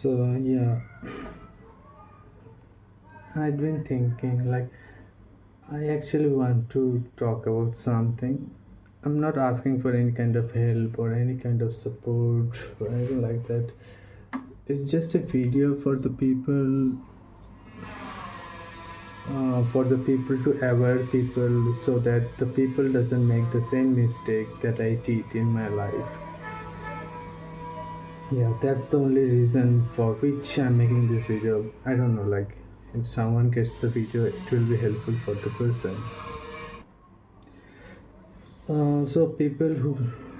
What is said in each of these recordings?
So yeah, I'd been thinking like I actually want to talk about something. I'm not asking for any kind of help or any kind of support or anything like that. It's just a video for the people to aware people so that the people doesn't make the same mistake that I did in my life. Yeah, that's the only reason for which I'm making this video. I don't know, like if someone gets the video, it will be helpful for the person. So people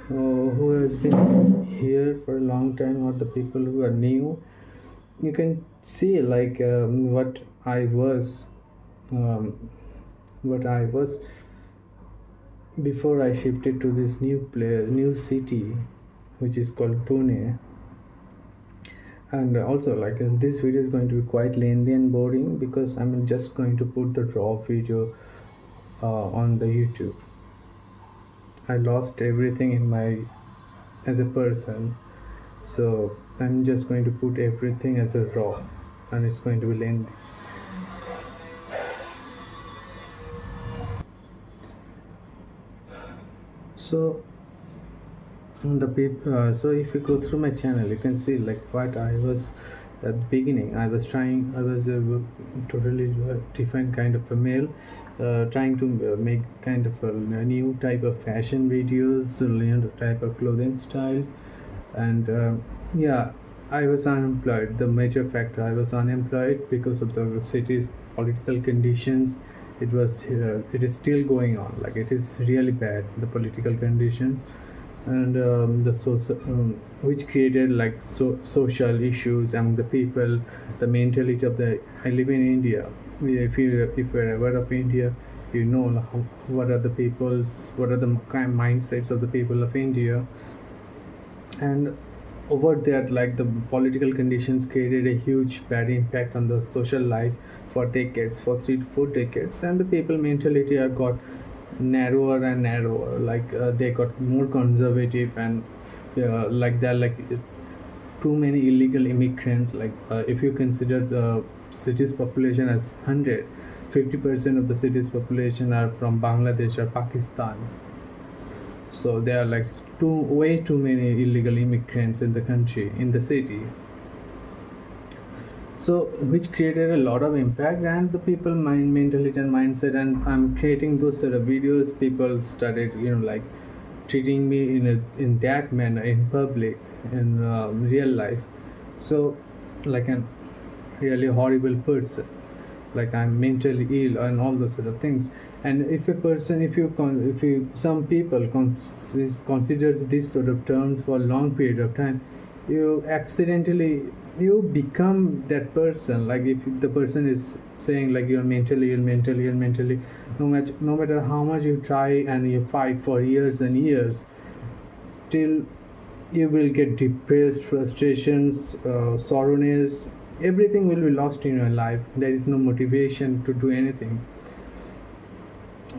who has been here for a long time, or the people who are new, you can see like um, what I was before I shifted to this new city, which is called Pune. And also, like this video is going to be quite lengthy and boring because I'm just going to put the raw video on the YouTube. I lost everything in my as a person, so I'm just going to put everything as a raw, and it's going to be lengthy. So so if you go through my channel, you can see like what I was at the beginning. I was a totally different kind of a male, trying to make kind of a new type of fashion videos, type of clothing styles. And yeah, I was unemployed. The major factor, I was unemployed because of the city's political conditions. It is still going on, like it is really bad, the political conditions. And the social which created like social issues among the people, the mentality of the I live in India. If you're aware of India, you know what are the kind mindsets of the people of India. And over there, like the political conditions created a huge bad impact on the social life for decades, for 3 to 4 decades. And the people mentality are got narrower and narrower, like they got more conservative. And like they're like too many illegal immigrants. Like if you consider the city's population as 100, 50% of the city's population are from Bangladesh or Pakistan. So there are like way too many illegal immigrants in the country, in the city. So which created a lot of impact, and the people mind mentality and mindset. And I'm creating those sort of videos. People started like treating me in that manner in public, in real life. So like an really horrible person, like I'm mentally ill and all those sort of things. And if a person, if you some people considers these sort of terms for a long period of time, you accidentally you become that person. Like if the person is saying like you're mentally ill, mentally ill, mentally, no matter how much you try and you fight for years and years, still you will get depressed, frustrations, sorrowness. Everything will be lost in your life. There is no motivation to do anything.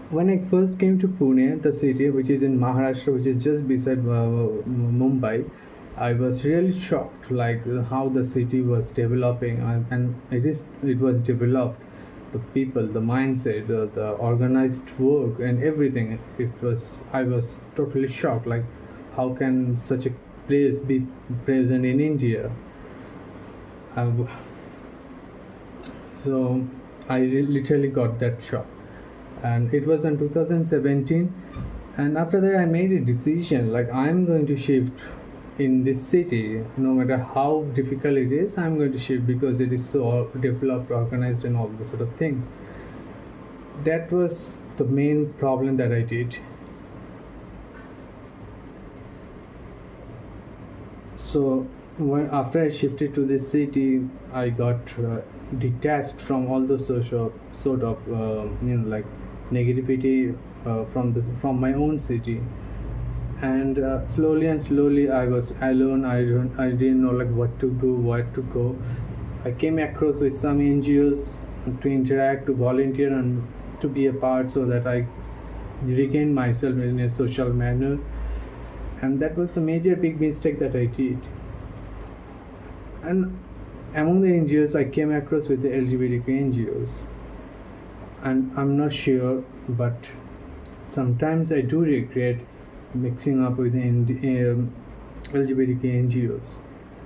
When I first came to Pune, the city which is in Maharashtra, which is just beside Mumbai, I was really shocked, like how the city was developing, and it was developed. The people, the mindset, the organized work, and everything. I was totally shocked. Like, how can such a place be present in India? I've, so literally got that shock. And it was in 2017. And after that I made a decision, like I'm going to shift in this city. No matter how difficult it is, I'm going to shift because it is so developed, organized, and all those sort of things. That was the main problem that I did. So after I shifted to this city, I got detached from all the social sort of like negativity from my own city. And slowly and slowly I was alone. I didn't know like what to do, what to go. I came across with some NGOs to interact, to volunteer, and to be a part, so that I regain myself in a social manner. And that was a major big mistake that I did. And Among the NGOs I came across with the LGBTQ NGOs, and I'm not sure, but sometimes I do regret mixing up with the LGBTQ NGOs.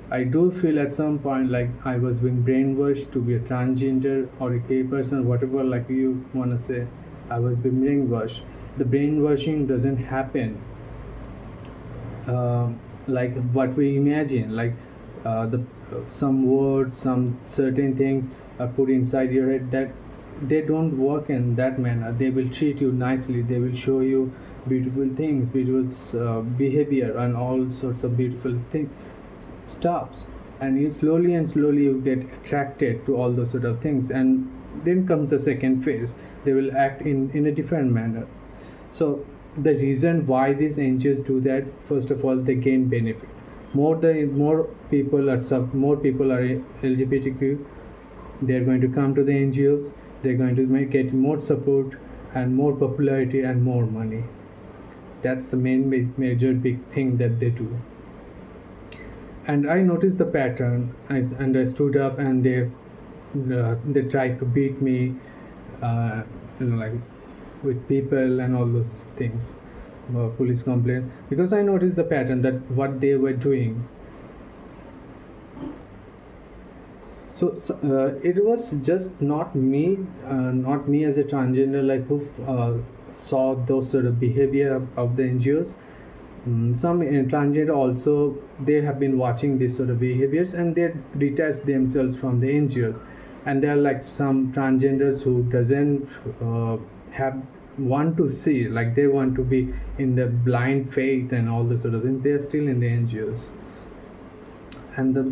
I do feel at some point like I was being brainwashed to be a transgender or a gay person, whatever like you wanna say. I was being brainwashed. The brainwashing doesn't happen like what we imagine. Like the some words, some certain things are put inside your head that they don't work in that manner. They will treat you nicely. They will show you beautiful things, beautiful behavior, and all sorts of beautiful things stops, and you slowly and slowly you get attracted to all those sort of things, and then comes the second phase. They will act in a different manner. So the reason why these NGOs do that, first of all, they gain benefit. More people are more people are LGBTQ, they're going to come to the NGOs, they're going to get more support and more popularity and more money. That's the main major big thing that they do. And I noticed the pattern, and I stood up, and they tried to beat me, uh, like with people and all those things, police complaint, because I noticed the pattern that what they were doing. So it was just not me as a transgender, like who saw those sort of behavior of the NGOs. Some transgender also, they have been watching these sort of behaviors, and they detach themselves from the NGOs. And there are like some transgenders who doesn't have want to see, like they want to be in the blind faith and all this sort of thing. They are still in the NGOs. And the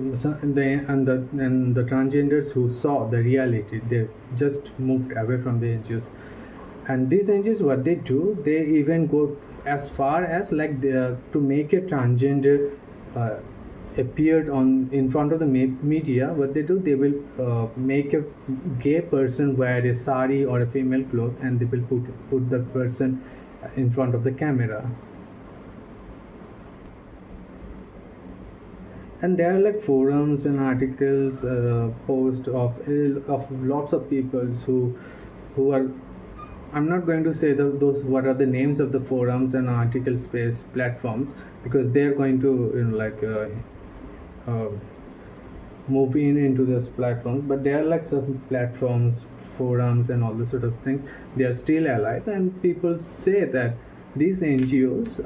transgenders who saw the reality, they just moved away from the NGOs. And these NGOs, what they do, they even go as far as like to make a transgender appeared on in front of the media. What they do, they will make a gay person wear a sari or a female cloth, and they will put the person in front of the camera. And there are like forums and articles, post of lots of people who are, I'm not going to say those what are the names of the forums and article space platforms, because they're going to uh, move into those platforms. But there are like certain platforms, forums, and all those sort of things. They are still alive, and people say that these NGOs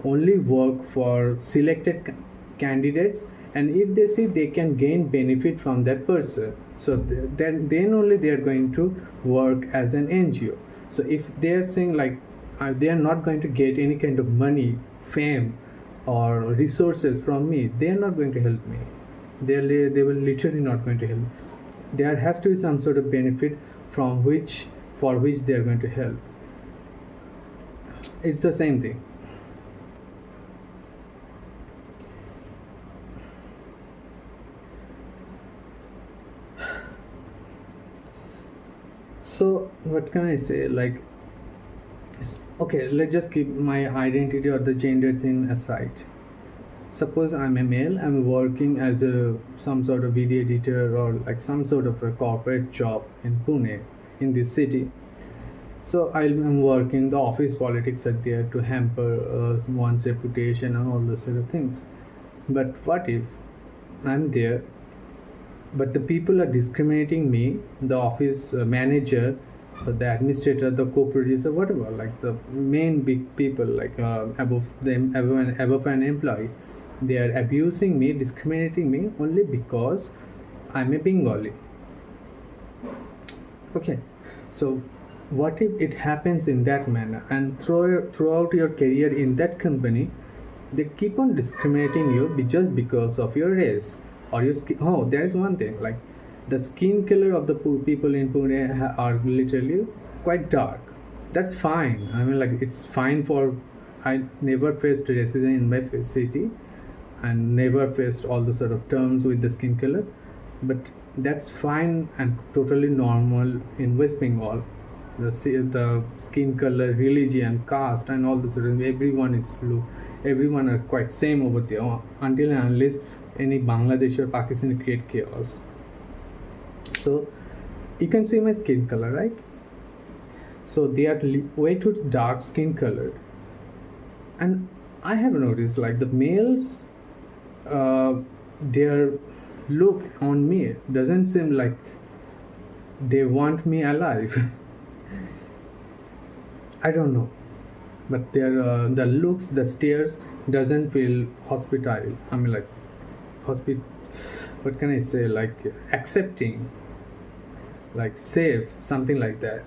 only work for selected candidates, and if they see they can gain benefit from that person, so then only they are going to work as an NGO. So if they are saying like they are not going to get any kind of money, fame, or resources from me, they are not going to help me. They will literally not going to help. There has to be some sort of benefit from which for which they are going to help. It's the same thing. So what can I say, like, okay, let's just keep my identity or the gender thing aside. Suppose I'm a male, I'm working as a some sort of video editor or like some sort of a corporate job in Pune, in this city. So I'm working, the office politics are there to hamper one's reputation and all those sort of things. But what if I'm there, but the people are discriminating me, the office manager, the administrator, the co-producer, whatever, like the main big people, like above them, above an employee, they are abusing me, discriminating me only because I'm a Bengali. Okay, so what if it happens in that manner, and throughout your career in that company, they keep on discriminating you just because of your race or your skin. Oh, there is one thing, like the skin color of the people in Pune are literally quite dark. That's fine. I mean, like it's fine for. I never faced racism in my city, and never faced all the sort of terms with the skin color, but that's fine and totally normal in West Bengal. the skin color, religion, caste, and all this. Everyone is blue. Everyone are quite same over there until and unless any Bangladeshi or Pakistani create chaos. So you can see my skin color, right? So they are way too dark skin colored, and I have noticed like the males, their look on me doesn't seem like they want me alive. I don't know, but their the looks, the stares doesn't feel hospitable. I mean, like hospit. What can I say? Like accepting, like safe, something like that.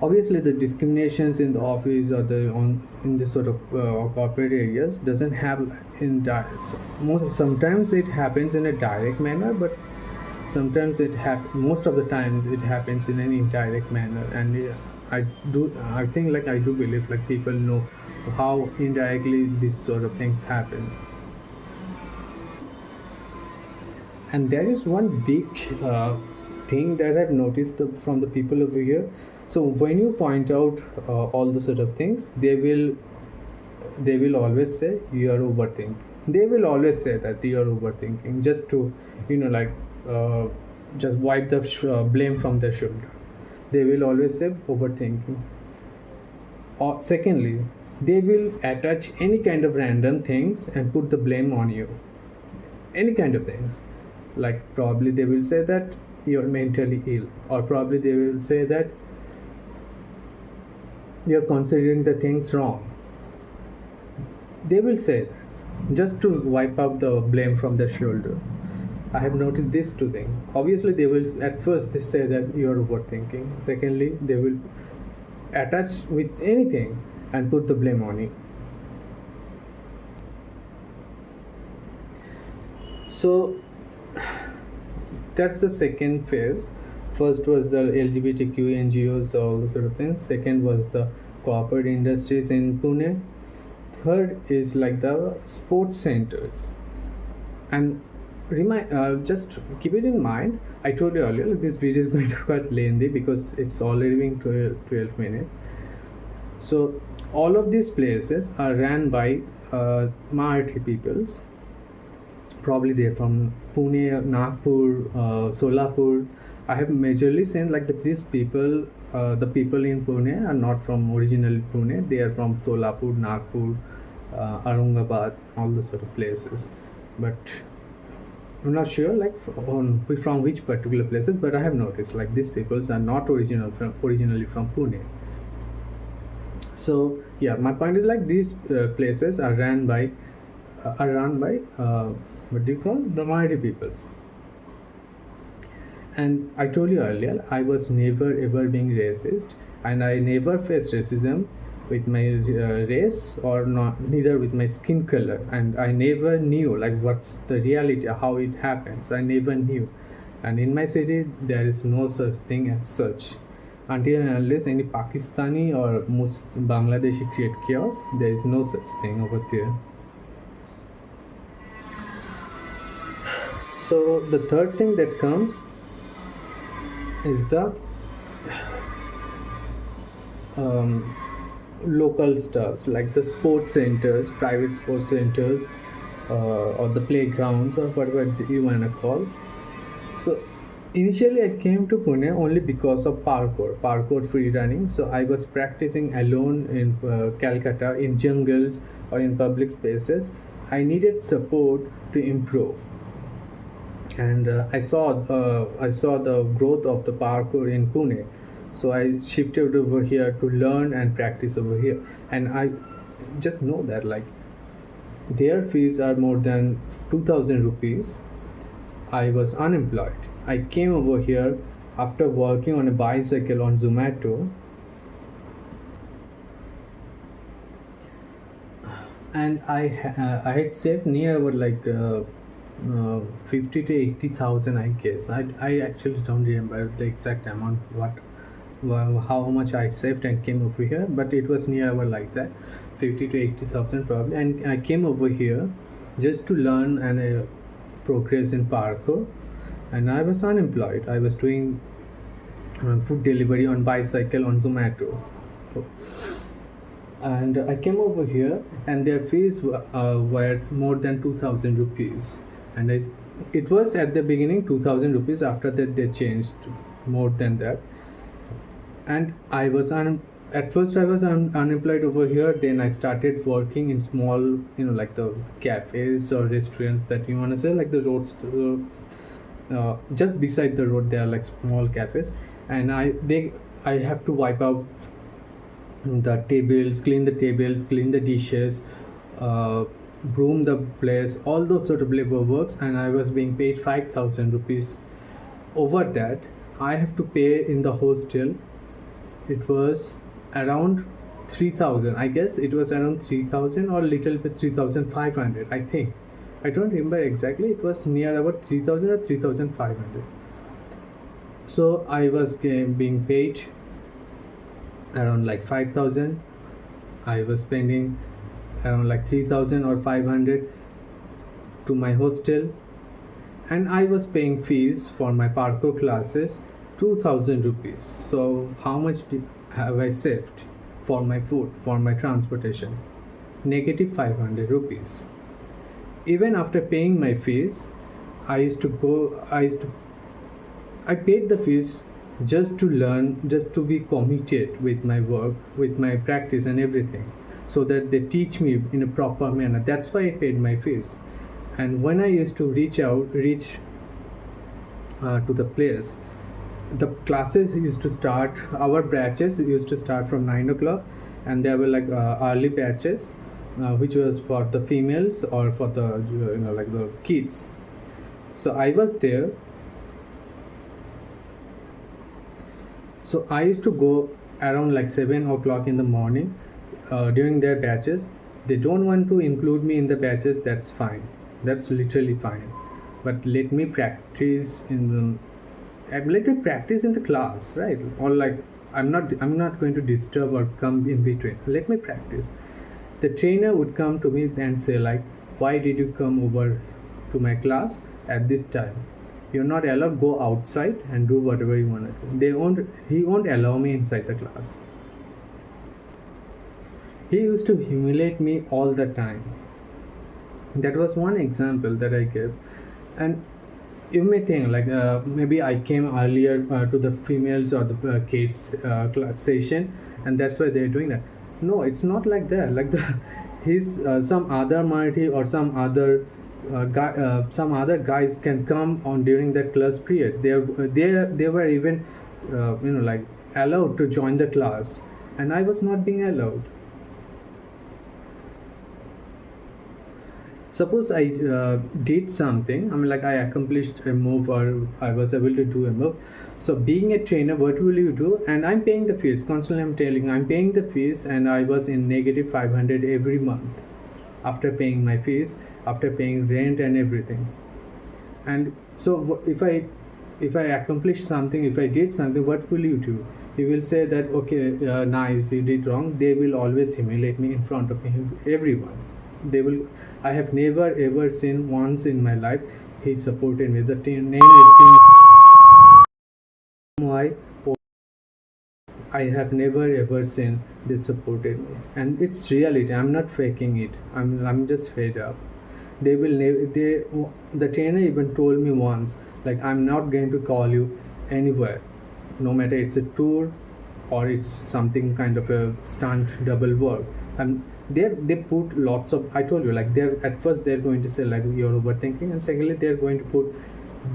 Obviously, the discriminations in the office or the on in this sort of corporate areas doesn't have in most sometimes it happens in a direct manner, but sometimes most of the times it happens in an indirect manner. And I think like I do believe like people know how indirectly these sort of things happen. And there is one big thing that I've noticed from the people over here. So when you point out all the sort of things, they will always say you are overthinking. They will always say that you are overthinking, just to like uh, just wipe the blame from their shoulder. They will always say overthinking. Or secondly, they will attach any kind of random things and put the blame on you. Any kind of things, like probably they will say that you're mentally ill, or probably they will say that you're considering the things wrong. They will say that just to wipe up the blame from their shoulder. I have noticed these two things. Obviously, they will at first they say that you're overthinking. Secondly, they will attach with anything and put the blame on you. So that's the second phase. First was the LGBTQ NGOs, all the sort of things. Second was the corporate industries in Pune. Third is like the sports centers. And just keep it in mind. I told you earlier, like, this video is going to be quite lengthy because it's already been 12 minutes. So all of these places are ran by Marathi peoples. Probably they're from Pune, Nagpur, Solapur. I have majorly seen like these people, the people in Pune are not from originally Pune. They are from Solapur, Nagpur, Aurangabad, all those sort of places. But I'm not sure like from which particular places. But I have noticed like these peoples are not originally from Pune. So yeah, my point is like these places are run by what do you call the Marathi peoples. And I told you earlier, I was never ever being racist, and I never faced racism with my race or not, neither with my skin color. And I never knew like what's the reality, how it happens. I never knew. And in my city, there is no such thing as such. Until and unless any Pakistani or Bangladeshi create chaos, there is no such thing over there. So the third thing that comes is the local stuffs like the sports centers, private sports centers, or the playgrounds or whatever you wanna call. So initially I came to Pune only because of parkour free running. So I was practicing alone in Calcutta in jungles or in public spaces. I needed support to improve, and I saw the growth of the parkour in Pune. So I shifted over here to learn and practice over here, and I just know that like their fees are more than 2000 rupees. I was unemployed. I came over here after working on a bicycle on Zomato, and I had saved near about like 50 to 80,000, I guess. I actually don't remember the exact amount how much I saved and came over here, but it was near about like that, 50 to 80,000 probably. And I came over here just to learn and progress in parkour. and I was unemployed. I was doing food delivery on bicycle on Zomato. So, and I came over here, and their fees were more than 2,000 rupees. And it was at the beginning 2,000 rupees. After that, they changed more than that. And at first I was unemployed over here. Then I started working in small, like the cafes or restaurants that you want to say, like the roads. Just beside the road, there are like small cafes, and I have to wipe out the tables, clean the dishes, broom the place, all those sort of labor works, and I was being paid 5,000 rupees. Over that, I have to pay in the hostel. It was around 3,000. I guess it was around 3,000 or little bit 3,500. I think. I don't remember exactly. It was near about 3,000 or 3,500. So I was being paid around like 5,000. I was spending around like 3,000 or 500 to my hostel, and I was paying fees for my parkour classes 2,000 rupees. So how much have I saved for my food, for my transportation? Negative 500 rupees. Even after paying my fees, I paid the fees just to learn, just to be committed with my work, with my practice and everything, so that they teach me in a proper manner. That's why I paid my fees. And when I used to reach to the players, the classes used to start, our batches used to start from 9 o'clock, and there were like early batches, which was for the females or for the like the kids. So I was there. So I used to go around like 7 o'clock in the morning during their batches. They don't want to include me in the batches, that's fine. That's literally fine. But let me practice let me practice in the class, right? Or like I'm not going to disturb or come in between. Let me practice. The trainer would come to me and say like, why did you come over to my class at this time? You're not allowed, go outside and do whatever you want to do. He won't allow me inside the class. He used to humiliate me all the time. That was one example that I gave. And you may think like maybe I came earlier to the females or the kids class session, and that's why they're doing that. No, it's not like that. Like the his some other minority or some other guys can come on during that class period. They were even like allowed to join the class, and I was not being allowed. Suppose I did something, I mean like I accomplished a move or I was able to do a move. So being a trainer, what will you do? And I'm paying the fees constantly. I'm telling, I'm paying the fees, and I was in negative 500 every month after paying my fees, after paying rent and everything. And so if I accomplish something, if I did something, what will you do? You will say that okay, nice, you did wrong. They will always humiliate me in front of everyone. They will. I have never ever seen once in my life he supported me. The name is Team Y. I have never ever seen they supported me, and it's reality. I'm not faking it. I'm just fed up. They will never. The trainer even told me once, like I'm not going to call you anywhere, no matter it's a tour or it's something kind of a stunt double work. And they put lots of, I told you, like they're at first they're going to say like you're overthinking, and secondly they're going to put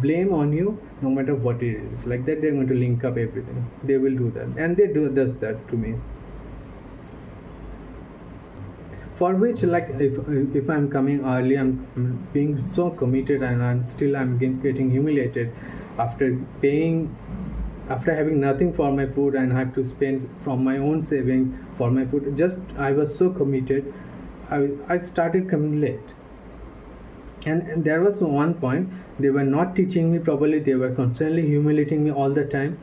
blame on you no matter what it is. Like that they're going to link up everything. They will do that, and they does that to me. For which, like if I'm coming early, I'm being so committed, and I'm getting humiliated after paying, after having nothing for my food, and I have to spend from my own savings for my food. Just I was so committed, I started coming late. And there was one point, they were not teaching me properly. They were constantly humiliating me all the time,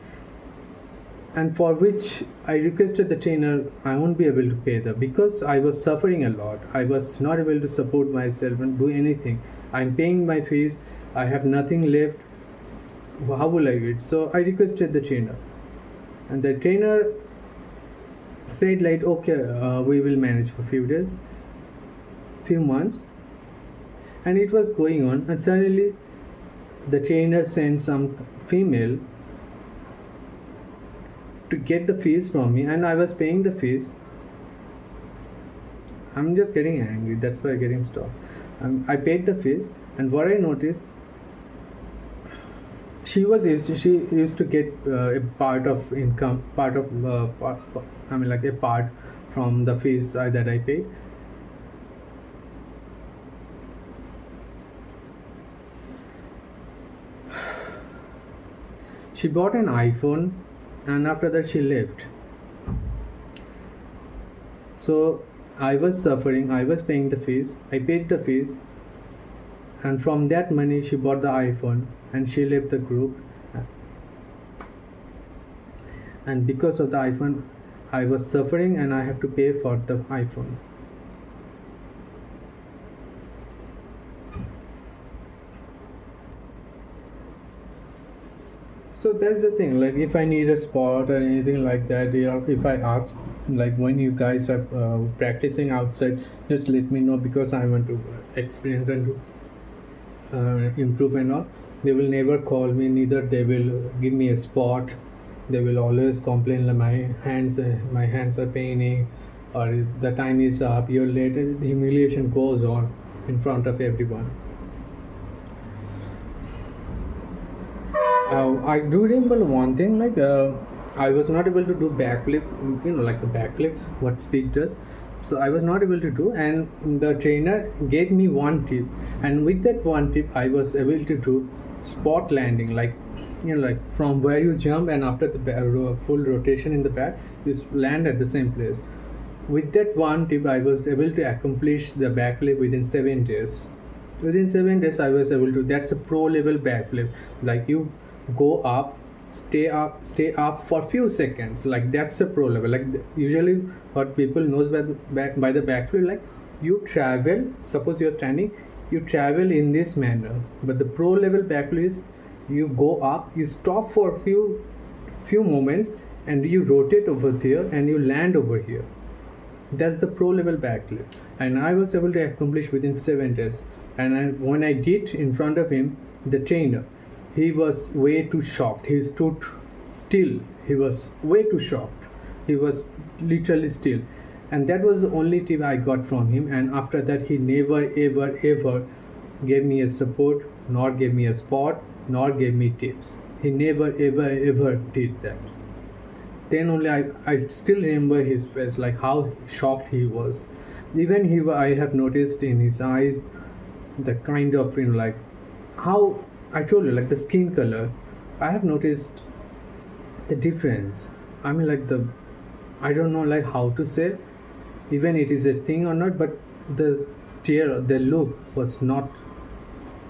and for which I requested the trainer, I won't be able to pay that because I was suffering a lot. I was not able to support myself and do anything. I'm paying my fees, I have nothing left, how will I do it? So I requested the trainer, and the trainer said like, okay, we will manage for few days, few months. And it was going on, and suddenly the trainer sent some female to get the fees from me, and I was paying the fees. I'm just getting angry, that's why I'm getting stopped. I paid the fees, and what I noticed, she used to get a part of income, part of I mean like a part from the fees that I paid. She bought an iPhone, and after that she left. So I was suffering, I was paying the fees, I paid the fees, and from that money she bought the iPhone and she left the group. And because of the iPhone, I was suffering and I have to pay for the iPhone. So that's the thing, like if I need a spot or anything like that, if I ask, like when you guys are practicing outside, just let me know, because I want to experience and to improve and all. They will never call me, neither they will give me a spot. They will always complain like my hands are paining, or the time is up, you're late. The humiliation goes on in front of everyone. I do remember one thing, like I was not able to do backflip, like the backflip what speed does. So I was not able to do, and the trainer gave me one tip, and with that one tip I was able to do spot landing, like like from where you jump, and after the full rotation in the back, you land at the same place. With that one tip I was able to accomplish the backflip within 7 days. Within 7 days I was able to, that's a pro level backflip. Like you go up, stay up for few seconds, like that's a pro level. Like usually what people knows by the backflip, like you travel, suppose you're standing, you travel in this manner. But the pro level backflip is you go up, you stop for few moments, and you rotate over there and you land over here. That's the pro level backflip, and I was able to accomplish within 7 days. And when I did in front of him, the trainer, he was way too shocked. He stood still. He was way too shocked. He was literally still, and that was the only tip I got from him. And after that, he never ever gave me a support, nor gave me a spot, nor gave me tips. He never ever did that. Then only I still remember his face, like how shocked he was. Even I have noticed in his eyes the kind of like how I told you, like the skin color. I have noticed the difference. I mean, like I don't know like how to say, even it is a thing or not, but the stare, the look was not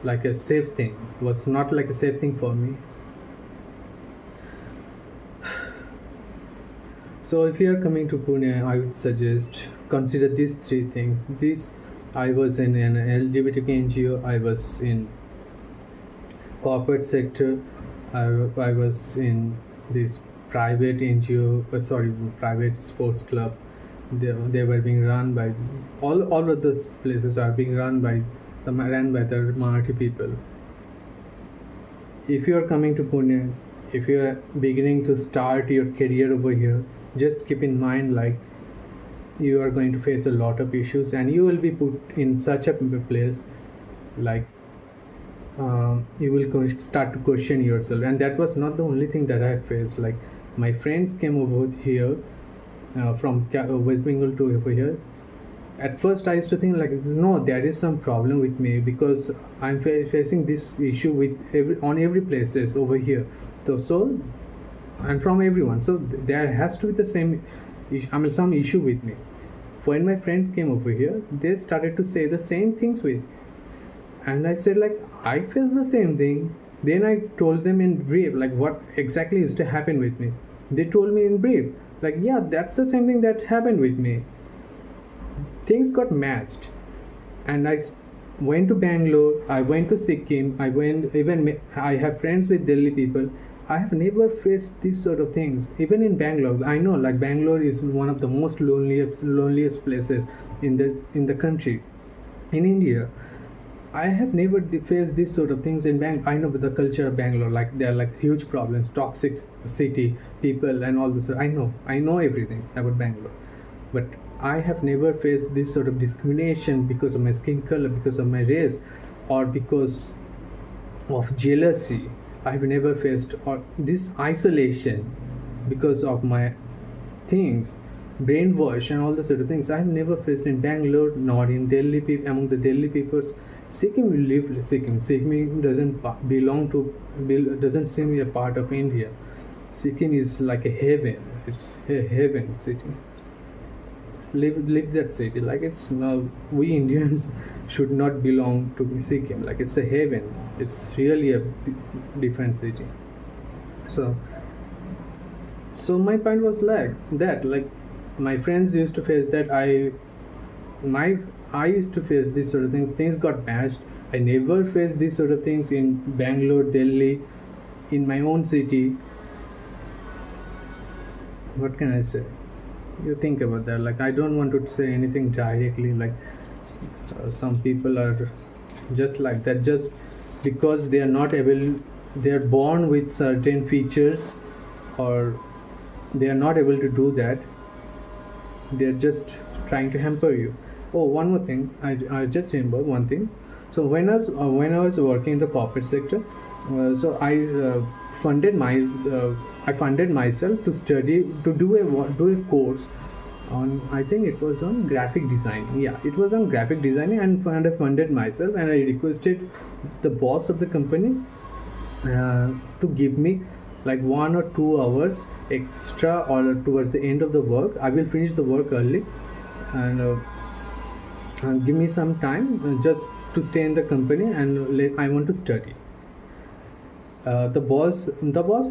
like a safe thing. Was not like a safe thing for me. So if you are coming to Pune, I would suggest consider these three things. I was in an LGBTQ NGO. I was in corporate sector. I was in this private NGO. Private sports club. They were being run by all of those places are being run by the Marathi people. If you are coming to Pune, if you are beginning to start your career over here, just keep in mind like you are going to face a lot of issues, and you will be put in such a place like you will start to question yourself. And that was not the only thing that I faced. Like my friends came over here from West Bengal to over here. At first I used to think like, no, there is some problem with me, because I'm facing this issue with every places over here. So and from everyone, so there has to be the same some issue with me. When my friends came over here, they started to say the same things with me, and I said like, I face the same thing. Then I told them in brief like what exactly used to happen with me. They told me in brief like, yeah, that's the same thing that happened with me. Things got matched, and I went to Bangalore, I went to Sikkim, I went even I have friends with Delhi people. I have never faced these sort of things. Even in Bangalore, I know like Bangalore is one of the most loneliest places in the country, in India. I have never faced these sort of things in Bangalore. I know the culture of Bangalore, like there are like huge problems, toxic city, people, and all this. I know everything about Bangalore, but I have never faced this sort of discrimination because of my skin color, because of my race, or because of jealousy. I've never faced or this isolation because of my things, brainwash and all the sort of things. I've never faced in Bangalore, nor in Delhi. Among the Delhi peoples, Sikkim will live Sikkim. Sikkim doesn't seem a part of India. Sikkim is like a heaven. It's a heaven city. Live that city. Like it's no, we Indians should not belong to Sikkim. Like it's a heaven. It's really a different city. So my point was like that. Like my friends used to face that. My I used to face these sort of things. Things got matched. I never faced these sort of things in Bangalore, Delhi, in my own city. What can I say? You think about that. Like I don't want to say anything directly. Like some people are just like that, just because they are not able. They are born with certain features, or they are not able to do that. They're just trying to hamper you. Oh, one more thing. I just remember one thing. So when I was working in the corporate sector, so funded my I funded myself to study to do a course on, I think it was on graphic design. Yeah, it was on graphic designing, and I funded myself, and I requested the boss of the company to give me like 1 or 2 hours extra, or towards the end of the work. I will finish the work early, and give me some time just to stay in the company, and I want to study. The boss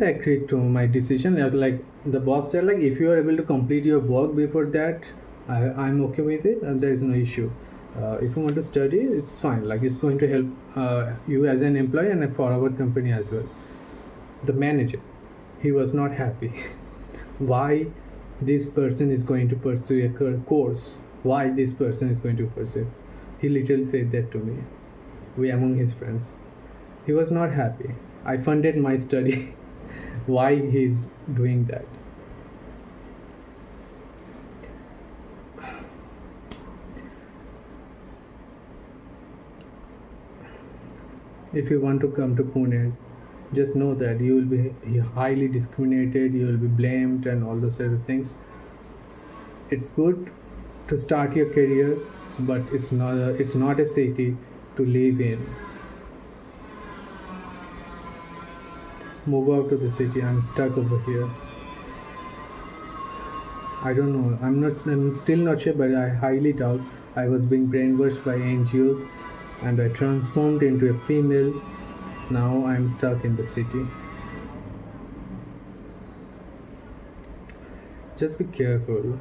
agreed to my decision. Like the boss said, like if you are able to complete your work before that, I'm okay with it, and there is no issue. If you want to study, it's fine. Like it's going to help you as an employee and for our company as well. The manager, he was not happy. Why this person is going to pursue a course? Why this person is going to pursue it? He literally said that to me. We among his friends. He was not happy. I funded my study. Why he's doing that? If you want to come to Pune, just know that you will be highly discriminated, you will be blamed, and all those sort of things. It's good to start your career, but it's not a city to live in. Move out to the city. I'm stuck over here. I don't know. I'm still not sure, but I highly doubt I was being brainwashed by NGOs, and I transformed into a female. Now I'm stuck in the city. Just be careful.